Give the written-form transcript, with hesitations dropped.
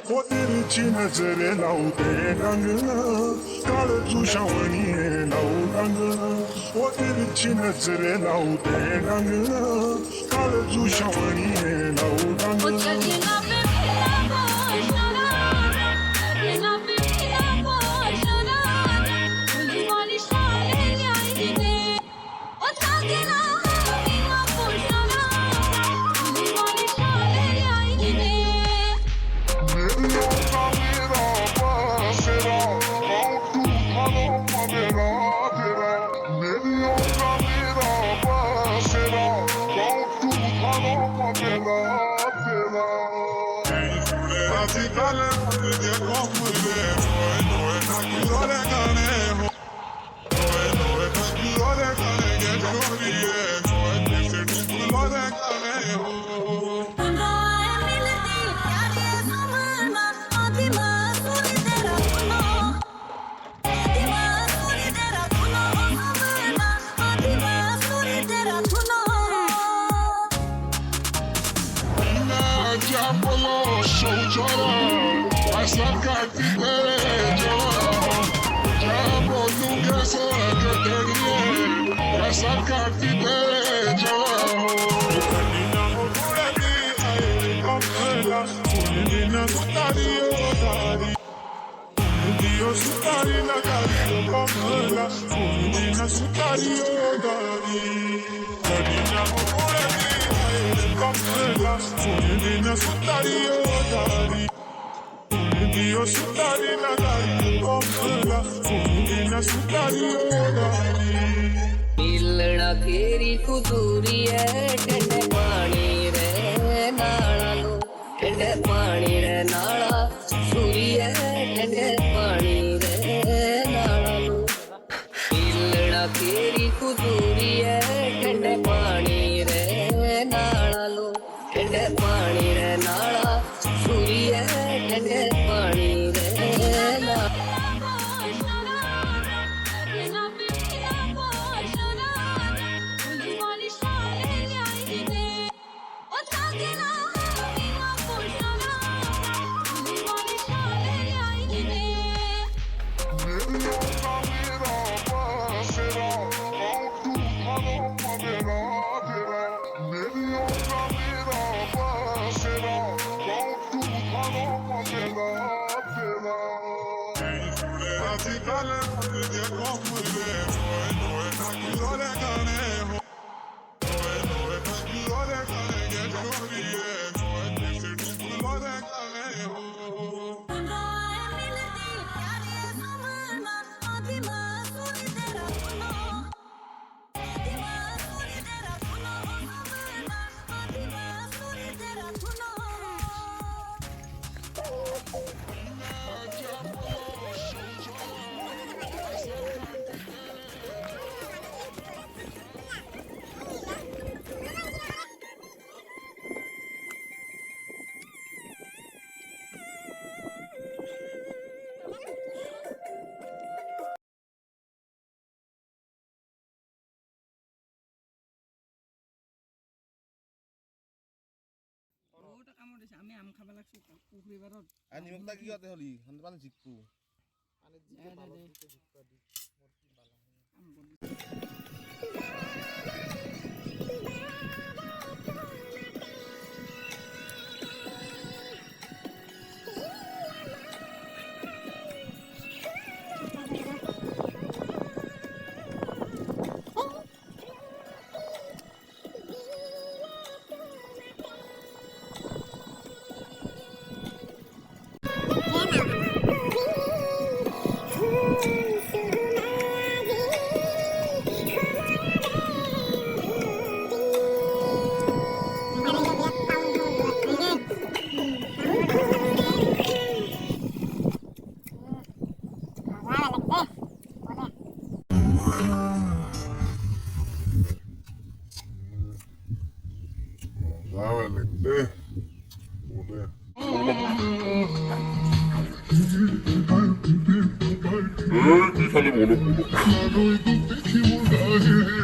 वो तिरछी नजरे लावते रंग काळजू शावणी लावू रंग वो तिरछी नजरे लावते रंग काळजू शावणी लावू रंग मिलना केरी कुदूरी है ठंडे पानी रे नाला लो ठंडे पानी रे नाला सूरी है ठंडे पानी रे नाला लो मिलना केरी कुदूरी है ठंडे पानी रे नाला लो ठंडे पानी रे नाला सूरी है ठंडे पानी रे नाला আমি আম খাব লাগছো পুখুৰী পাৰত আনি মোক তাক কিয়তে হলি হান পান জিকু আনি জিকে ভালো জিকে জিকু দি মোর কি বালা Hey,